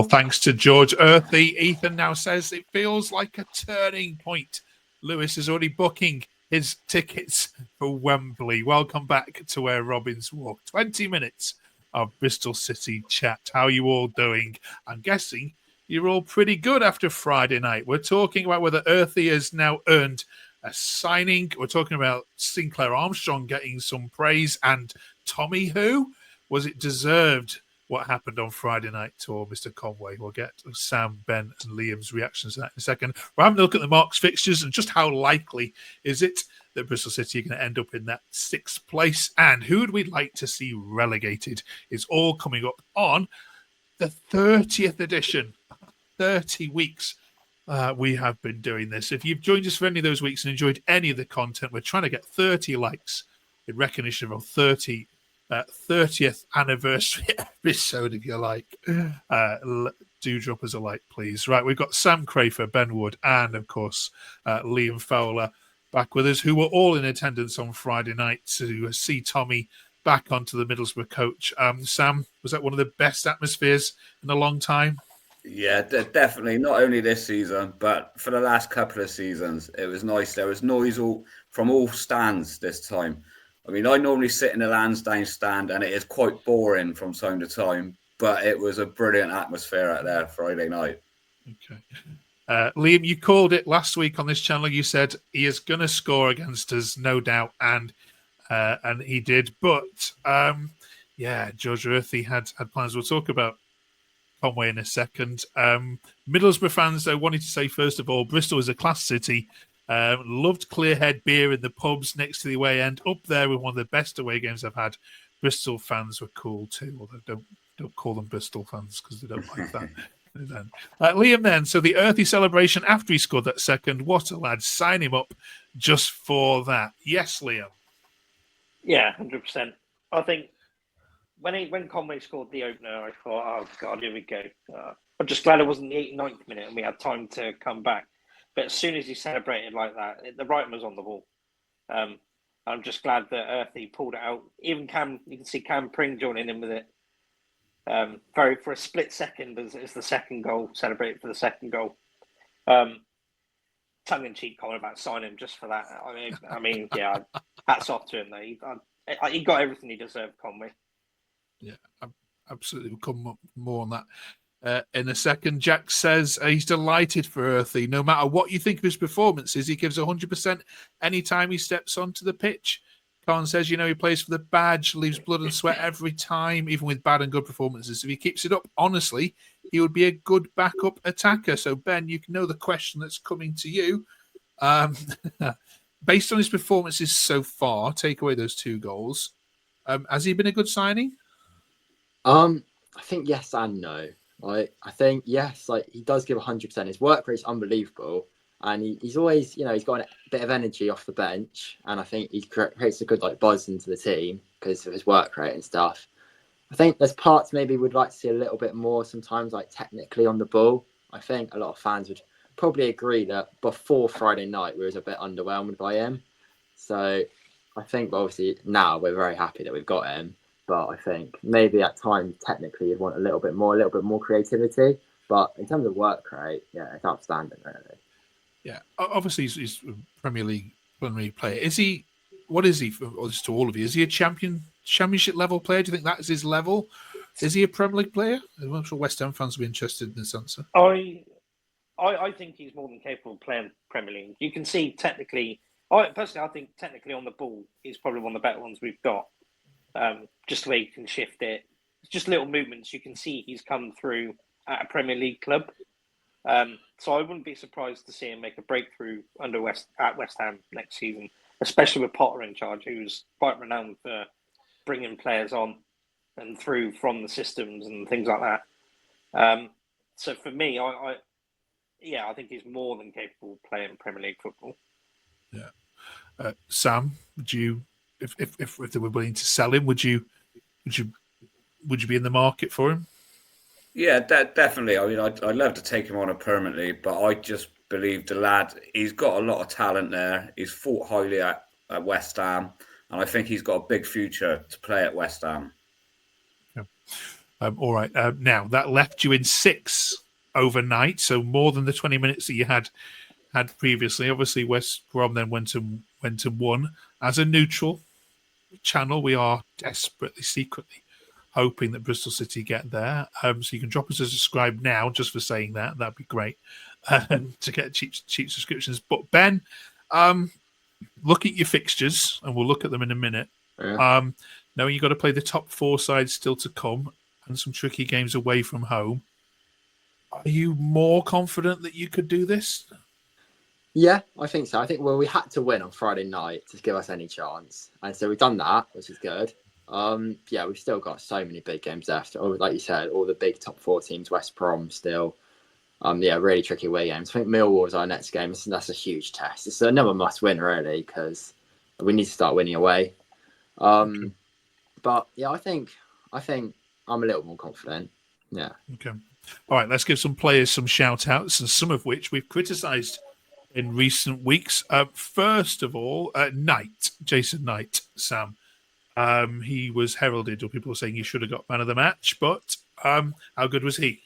Well, thanks to George Earthy. Ethan now says it feels like a turning point. Lewis is already booking his tickets for Wembley. Welcome back to Where Robins Walk. 20 minutes of Bristol City chat. How are you all doing? I'm guessing you're all pretty good after Friday night. We're talking about whether Earthy has now earned a signing. We're talking about Sinclair Armstrong getting some praise. And Tommy, who? Was it deserved what happened on Friday night to Mr. Conway? We'll get Sam, Ben, and Liam's reactions to that in a second. We're having a look at the Marks fixtures and just how likely is it that Bristol City are going to end up in that 6th place, and who would we like to see relegated? Is all coming up on the 30th edition. 30 weeks we have been doing this. If you've joined us for any of those weeks and enjoyed any of the content, we're trying to get 30 likes in recognition of our 30th anniversary episode, if you like. Do drop us a like, please. Right, we've got Sam Crafer, Ben Wood, and, of course, Liam Fowler back with us, who were all in attendance on Friday night to see Tommy back onto the Middlesbrough coach. Sam, was that one of the best atmospheres in a long time? Yeah, definitely. Not only this season, but for the last couple of seasons, it was nice. There was noise from all stands this time. I mean, I normally sit in the Lansdowne stand, and it is quite boring from time to time, but it was a brilliant atmosphere out there Friday night. Okay. Liam, you called it last week on this channel. You said he is going to score against us, no doubt, and he did. But, George Earthy had plans. We'll talk about Conway in a second. Middlesbrough fans, though, wanted to say, first of all, Bristol is a class city. Loved Clearhead beer in the pubs next to the away end. Up there with one of the best away games I've had. Bristol fans were cool too, although don't call them Bristol fans because they don't like that. Liam then, so the Earthy celebration after he scored that second, what a lad, sign him up just for that. Yes, Liam. Yeah, 100%. I think when Conway scored the opener, I thought, oh God, here we go. I'm just glad it wasn't the 89th minute and we had time to come back. But as soon as he celebrated like that, the writing was on the wall. I'm just glad that Earthy pulled it out. Even you can see Cam Pring joining in with it. For a split second as the second goal, celebrated for the second goal. Tongue-in-cheek comment about signing just for that. I mean, yeah, hats off to him though. He got everything he deserved, Conway. Yeah, absolutely. We'll come more on that in a second. Jack says he's delighted for Earthy. No matter what you think of his performances, he gives 100% anytime he steps onto the pitch. Khan says, he plays for the badge, leaves blood and sweat every time, even with bad and good performances. If he keeps it up, honestly, he would be a good backup attacker. So, Ben, you know the question that's coming to you. Based on his performances so far, take away those 2 goals, has he been a good signing? I think yes and no. I think yes, he does give 100%. His work rate's unbelievable, and he's always, he's got a bit of energy off the bench, and I think he creates a good buzz into the team because of his work rate and stuff. I think there's parts maybe we'd like to see a little bit more sometimes, technically on the ball. I think a lot of fans would probably agree that before Friday night we was a bit underwhelmed by him. So I think obviously now we're very happy that we've got him. But I think maybe at times technically you'd want a little bit more creativity. But in terms of work rate, yeah, it's outstanding, really. Yeah, obviously he's a Premier League player. Is he? What is he? Just to all of you, is he a championship level player? Do you think that is his level? Is he a Premier League player? I'm sure West Ham fans will be interested in this answer. I think he's more than capable of playing Premier League. You can see technically. I think technically on the ball, he's probably one of the better ones we've got. Just the way he can shift it, just little movements. You can see he's come through at a Premier League club. So I wouldn't be surprised to see him make a breakthrough at West Ham next season, especially with Potter in charge, who's quite renowned for bringing players on and through from the systems and things like that. So for me, I think he's more than capable of playing Premier League football. Yeah, Sam, would you? If they were willing to sell him, would you be in the market for him? Yeah, definitely. I mean, I'd love to take him on permanently, but I just believe the lad, he's got a lot of talent there. He's fought highly at West Ham, and I think he's got a big future to play at West Ham. Yeah. All right. Now that left you in 6 overnight, so more than the 20 minutes that you had previously. Obviously, West Brom then went and won. As a neutral channel, we are desperately, secretly hoping that Bristol City get there. So you can drop us a subscribe now just for saying that. That'd be great to get cheap subscriptions. But Ben, look at your fixtures, and we'll look at them in a minute. Yeah. Knowing you've got to play the top 4 sides still to come and some tricky games away from home, are you more confident that you could do this? Yeah, I think so. I think, we had to win on Friday night to give us any chance. And so we've done that, which is good. We've still got so many big games left. Like you said, all the big top 4 teams, West Brom still. Really tricky away games. I think Millwall is our next game. That's a huge test. It's another must win, really, because we need to start winning away. But yeah, I think I'm a little more confident. Yeah. Okay. All right, let's give some players some shout outs, and some of which we've criticised in recent weeks. First of all, Jason Knight, Sam. He was heralded, or people were saying he should have got man of the match, but how good was he?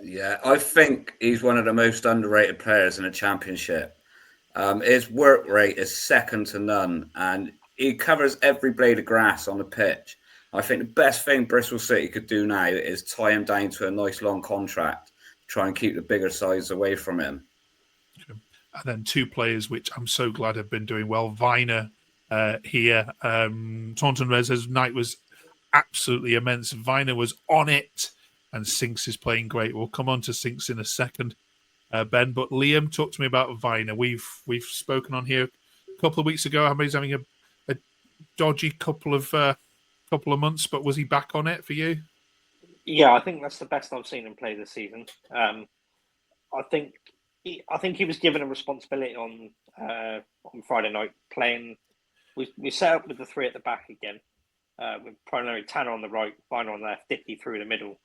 Yeah, I think he's one of the most underrated players in the Championship. His work rate is second to none, and he covers every blade of grass on the pitch. I think the best thing Bristol City could do now is tie him down to a nice long contract, try and keep the bigger sides away from him. Okay. And then 2 players which I'm so glad have been doing well. Viner here. Taunton Res says Knight was absolutely immense. Viner was on it, and Sinks is playing great. We'll come on to Sinks in a second, Ben. But Liam, talk to me about Viner. We've spoken on here a couple of weeks ago. He's having a dodgy couple of months, but was he back on it for you? Yeah, I think that's the best I've seen him play this season. I think he was given a responsibility on Friday night playing. We set up with the 3 at the back again, with primarily Tanner on the right, Viner on the left, Dickey through the middle.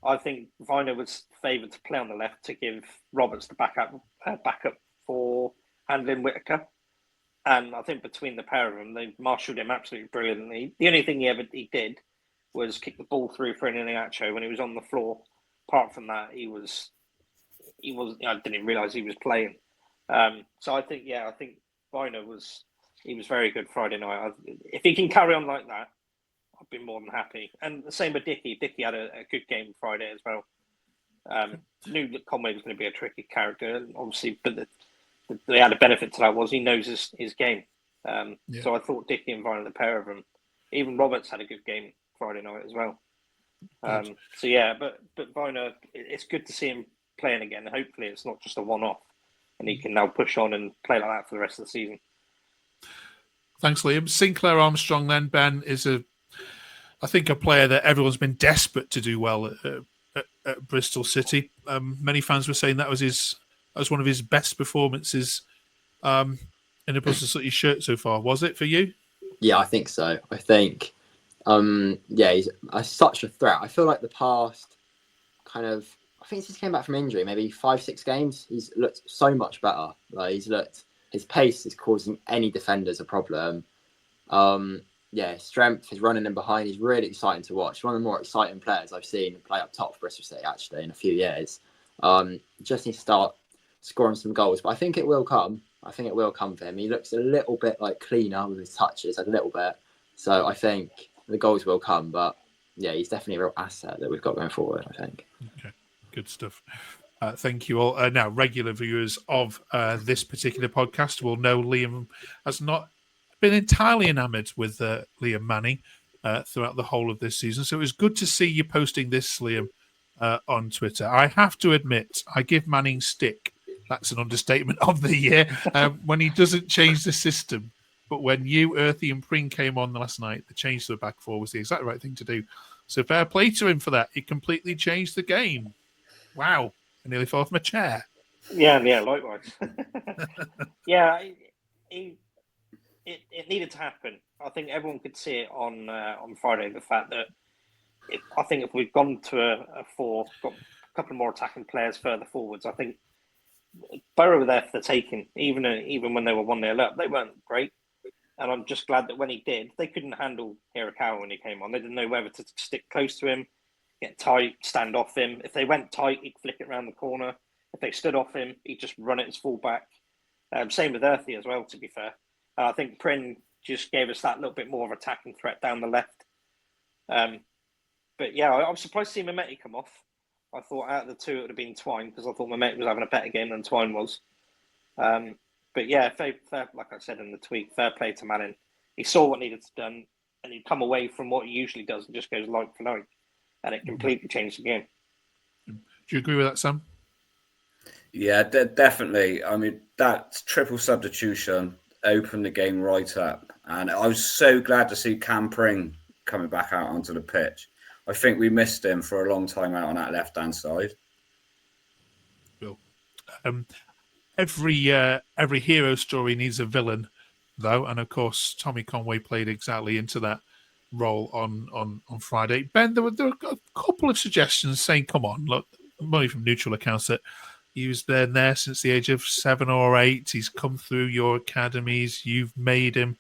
I think Viner was favoured to play on the left to give Roberts the backup for handling Whittaker. And I think between the pair of them, they marshalled him absolutely brilliantly. The only thing he did was kick the ball through for an Iniacho when he was on the floor. Apart from that, he was. I didn't realise he was playing. So I think Viner was very good Friday night. If he can carry on like that, I'd be more than happy. And the same with Dickey. Dickey had a good game Friday as well. Knew that Conway was going to be a tricky character, obviously, but the added benefit to that was he knows his game. So I thought Dickey and Viner, the pair of them, even Roberts had a good game Friday night as well. But Viner, it's good to see him playing again. Hopefully it's not just a one-off and he can now push on and play like that for the rest of the season. Thanks, Liam. Sinclair Armstrong then, Ben, is I think a player that everyone's been desperate to do well at Bristol City. Many fans were saying that was one of his best performances in a Bristol City shirt so far. Was it for you? Yeah, I think so. I think, he's such a threat. I feel like the past I think since he came back from injury, maybe 5-6 games, he's looked so much better. Like his pace is causing any defenders a problem. His strength, his running in behind, he's really exciting to watch. One of the more exciting players I've seen play up top for Bristol City actually in a few years. Just need to start scoring some goals, but I think it will come. I think it will come for him. He looks a little bit like cleaner with his touches, a little bit. So I think the goals will come, but yeah, he's definitely a real asset that we've got going forward, I think. Okay, good stuff. Thank you all. Now, regular viewers of this particular podcast will know Liam has not been entirely enamoured with Liam Manning throughout the whole of this season. So it was good to see you posting this, Liam, on Twitter. I have to admit, I give Manning stick. That's an understatement of the year when he doesn't change the system. But when you, Earthy, and Pring came on last night, the change to the back four was the exact right thing to do. So fair play to him for that. He completely changed the game. Wow. I nearly fell off my chair. Yeah, likewise. It needed to happen. I think everyone could see it on Friday, the fact that I think if we'd gone to a 4, got a couple more attacking players further forwards, I think Borough were there for the taking. Even when they were 1-0 up, they weren't great. And I'm just glad that when he did, they couldn't handle Hirakawa when he came on. They didn't know whether to stick close to him. get tight, stand off him. If they went tight, he'd flick it around the corner. If they stood off him, he'd just run it as fullback. Same with Earthy as well, to be fair. I think Prin just gave us that little bit more of attacking threat down the left. But yeah, I was surprised to see Mehmeti come off. I thought out of the two, it would have been Twine, because I thought Mehmeti was having a better game than Twine was. But yeah, fair, like I said in the tweet, fair play to Manning. He saw what needed to be done, and he'd come away from what he usually does and just goes like for like. And it completely changed the game. Do you agree with that, Sam? Yeah, definitely. I mean, that triple substitution opened the game right up. And I was so glad to see Cam Pring coming back out onto the pitch. I think we missed him for a long time out on that left-hand side. Cool. Every hero story needs a villain, though. And, of course, Tommy Conway played exactly into that role on Friday. Ben, there were a couple of suggestions saying, come on, look, money from neutral accounts that he was there since the age of 7 or 8. He's come through your academies. You've made him.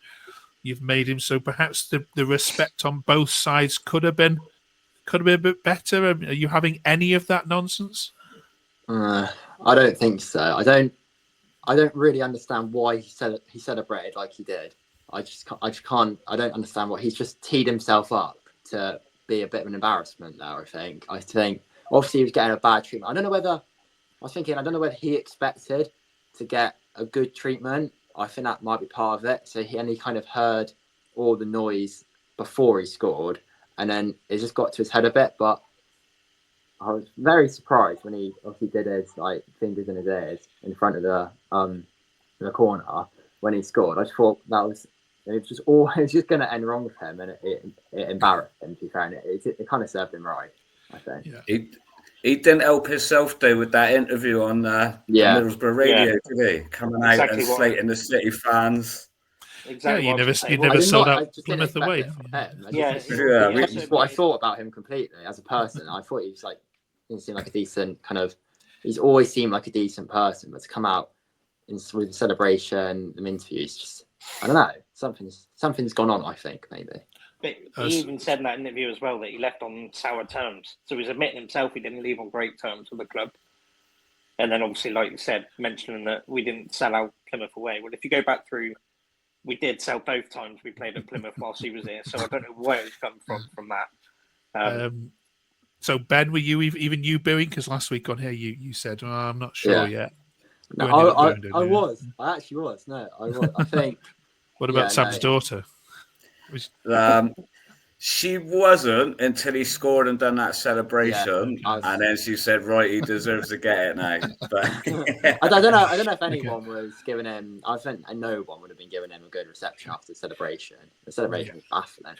So perhaps the respect on both sides could have been a bit better. Are you having any of that nonsense? I don't think so. I don't really understand why he celebrated like he did. I can't. I don't understand what he's just teed himself up to be a bit of an embarrassment there. I think obviously he was getting a bad treatment. I don't know whether he expected to get a good treatment. I think that might be part of it. So he kind of heard all the noise before he scored, and then it just got to his head a bit. But I was very surprised when he obviously did his fingers in his ears in front of the corner when he scored. I just thought it was just going to end wrong with him, and it embarrassed him. To be fair, and it kind of served him right, I think. Yeah. He didn't help himself though with that interview on the Middlesbrough radio today, coming out and slating the City fans. Exactly. Yeah, you never sold out Plymouth away. That's what I thought about him completely as a person. I thought he seemed like a decent he's always seemed like a decent person, but to come out with the celebration, the interviews, just I don't know, something's gone on. I think maybe. But he even said in that interview as well that he left on sour terms. So he's admitting himself he didn't leave on great terms with the club. And then obviously, like you said, mentioning that we didn't sell out Plymouth away. Well, if you go back through, we did sell both times we played at Plymouth whilst he was here. So I don't know where it's come from that. So Ben, were you even you booing? Because last week on here you said, I'm not sure yet. No, I was. I actually was. No, I was. I think. What about Sam's daughter? She wasn't until he scored and done that celebration, and then she said, "Right, he deserves to get it now." But I don't know if anyone was giving him. I think no one would have been giving him a good reception after the celebration. The celebration was baffling.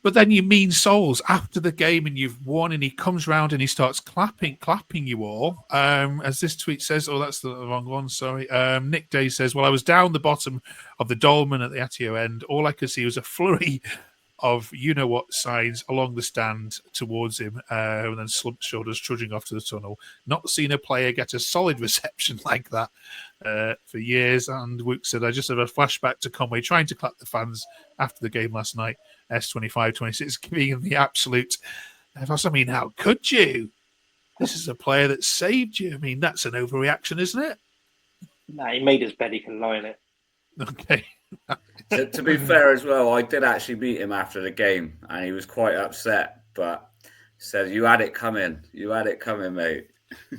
But then you mean souls after the game and you've won, and he comes round and he starts clapping you all. As this tweet says, that's the wrong one, sorry. Nick Day says, well, I was down the bottom of the dolmen at the Atio end. All I could see was a flurry of you-know-what signs along the stand towards him, and then slumped shoulders trudging off to the tunnel. Not seen a player get a solid reception like that for years. And Wook said, I just have a flashback to Conway trying to clap the fans after the game last night. S25-26 giving him the absolute. I mean, how could you? This is a player that saved you. I mean, that's an overreaction, isn't it? No, he made his bed. He can lie in it. Okay. To be fair as well, I did actually meet him after the game, and he was quite upset. But he said, "You had it coming. You had it coming, mate."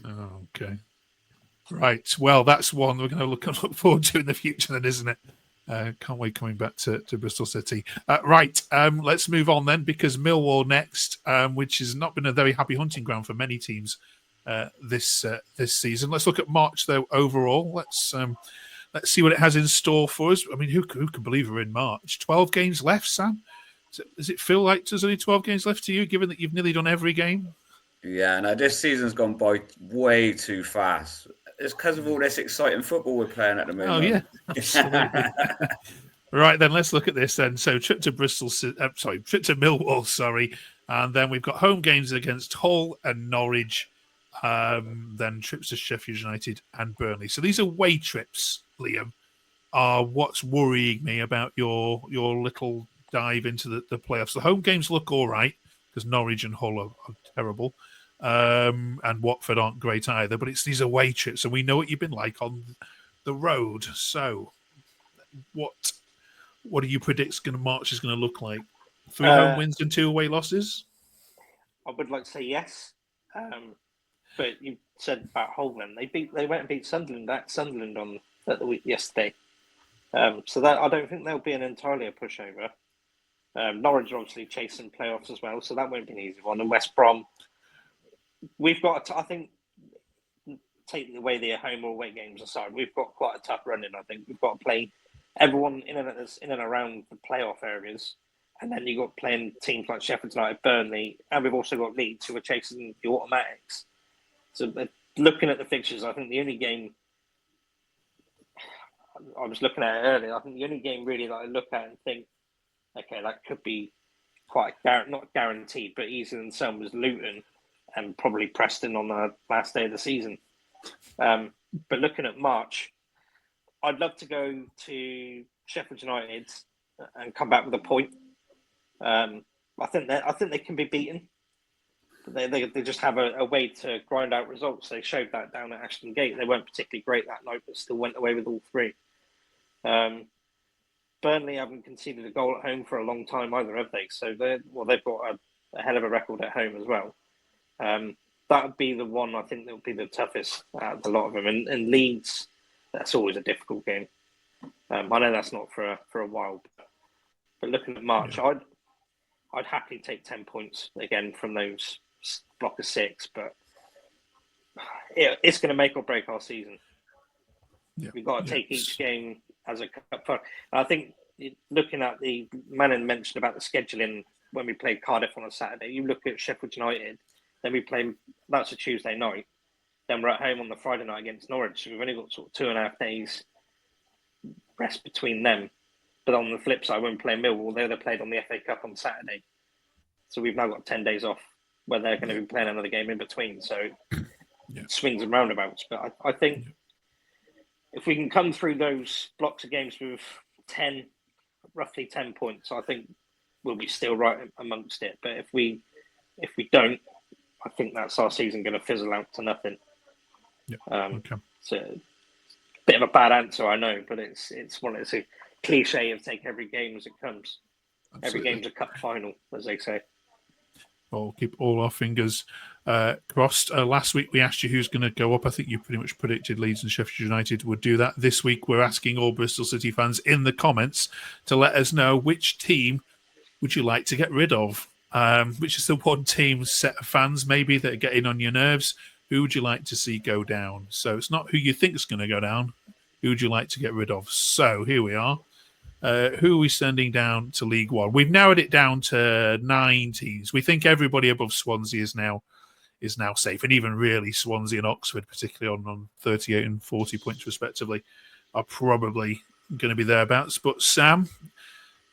Oh, okay. Right. Well, that's one we're going to look forward to in the future, then, isn't it? Conway coming back to Bristol City. Right, let's move on then, because Millwall next, which has not been a very happy hunting ground for many teams this season. Let's look at March, though, overall. Let's see what it has in store for us. I mean, who can believe we're in March? 12 games left, Sam? Does it feel like there's only 12 games left to you, given that you've nearly done every game? Yeah, no, this season's gone by way too fast. It's because of all this exciting football we're playing at the moment. Oh, yeah, absolutely. Right, then let's look at this then. So trip to Millwall, and then we've got home games against Hull and Norwich, then trips to Sheffield United and Burnley. So these away trips, Liam, are what's worrying me about your little dive into the playoffs. The home games look all right. because Norwich and Hull are terrible. And Watford aren't great either, but it's these away trips, and we know what you've been like on the road. So, what do you predict March is going to look like? 3 home wins and 2 away losses? I would like to say yes, but you said about Hull. Then they went and beat Sunderland on the week yesterday. So that I don't think there'll be entirely a pushover. Norwich are obviously chasing playoffs as well, so that won't be an easy one. And West Brom, we've got, I think, taking away the home or away games aside, we've got quite a tough run in. I think we've got to play everyone in and around the playoff areas, and then you've got playing teams like Sheffield United, Burnley, and we've also got Leeds who are chasing the automatics. So looking at the fixtures, I think the only game I was looking at it earlier, I think the only game really that I look at and think, okay, that could be quite not guaranteed, but easier than some was Luton and probably Preston on the last day of the season. But looking at March, I'd love to go to Sheffield United and come back with a point. I think they can be beaten. They just have a way to grind out results. They showed that down at Ashton Gate. They weren't particularly great that night, but still went away with all 3. Burnley haven't conceded a goal at home for a long time either, have they? So they've got a hell of a record at home as well. That would be the one I think that would be the toughest out of a lot of them. And Leeds, that's always a difficult game. I know that's not for a while, but looking at March, I'd happily take 10 points again from those block of 6, but it's going to make or break our season. Yeah. We've got to take each game as a cup. I think looking at the Manning mentioned about the scheduling when we played Cardiff on a Saturday, you look at Sheffield United, then we play, that's a Tuesday night, then we're at home on the Friday night against Norwich. So we've only got sort of 2.5 days rest between them. But on the flip side, when we play Millwall, they played on the FA Cup on Saturday. So we've now got 10 days off where they're going to be playing another game in between. So swings and roundabouts. But I think if we can come through those blocks of games with roughly 10 points, I think we'll be still right amongst it. But if we don't, I think that's our season going to fizzle out to nothing. Yeah. So a bit of a bad answer, I know, but it's a cliche of take every game as it comes. Absolutely. Every game's a cup final, as they say. We'll keep all our fingers crossed. Last week we asked you who's going to go up. I think you pretty much predicted Leeds and Sheffield United would do that. This week we're asking all Bristol City fans in the comments to let us know which team would you like to get rid of. Which is the one team set of fans maybe that are getting on your nerves. Who would you like to see go down? So it's not who you think is going to go down. Who would you like to get rid of? So here we are. Who are we sending down to League One? We've narrowed it down to 9 teams. We think everybody above Swansea is now safe, and even really Swansea and Oxford, particularly on 38 and 40 points respectively, are probably going to be thereabouts. But Sam,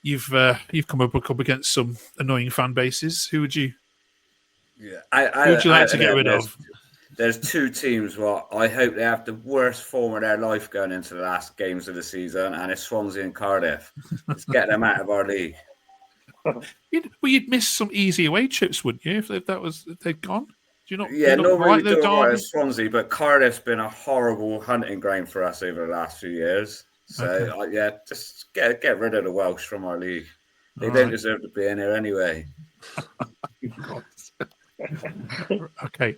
you've come up against some annoying fan bases. Who would you? Yeah, who would you like to get rid of? There's 2 teams where I hope they have the worst form of their life going into the last games of the season, and it's Swansea and Cardiff. Let's get them out of our league. You'd miss some easy away trips, wouldn't you, if they'd gone? Do you not? Yeah, normally the right Swansea, but Cardiff's been a horrible hunting ground for us over the last few years. So just get rid of the Welsh from our league. They don't deserve to be in here anyway. Okay,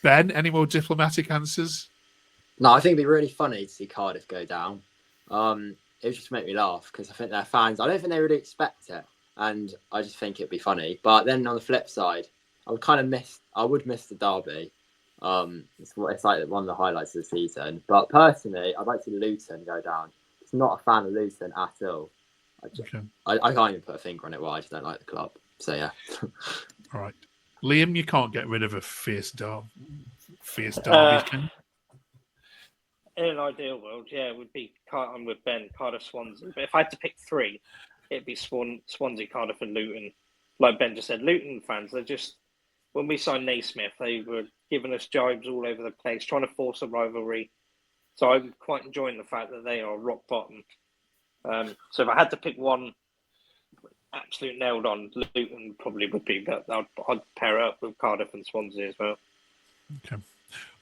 Ben, any more diplomatic answers? No, I think it'd be really funny to see Cardiff go down. It would just make me laugh because I think their fans, I don't think they really expect it, and I just think it'd be funny. But then on the flip side, I would miss the derby. It's like one of the highlights of the season. But personally, I'd like to see Luton go down. I'm not a fan of Luton at all. I can't even put a finger on it. I just don't like the club. So yeah. All right. Liam, you can't get rid of a fierce derby, can you? In an ideal world, it would be I'm with Ben, Cardiff, Swansea. But if I had to pick 3, it'd be Swansea, Cardiff, and Luton. Like Ben just said, Luton fans, they're just, when we signed Naismith, they were giving us jibes all over the place, trying to force a rivalry. So I'm quite enjoying the fact that they are rock bottom. So if I had to pick one, absolute nailed on, Luton probably would be, but I'd pair it up with Cardiff and Swansea as well. Okay.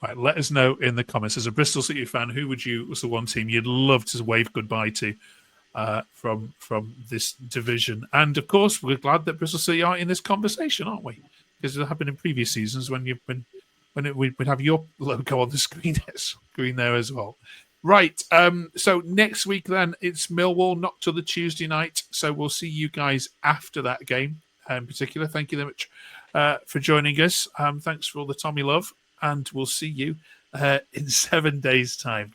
Right, let us know in the comments. As a Bristol City fan, who was the one team you'd love to wave goodbye to from this division? And of course, we're glad that Bristol City are in this conversation, aren't we? Because it happened in previous seasons when we'd have your logo on the screen there as well. Right. So next week then it's Millwall, not till the Tuesday night. So we'll see you guys after that game in particular. Thank you very much for joining us. Thanks for all the Tommy love, and we'll see you in 7 days' time.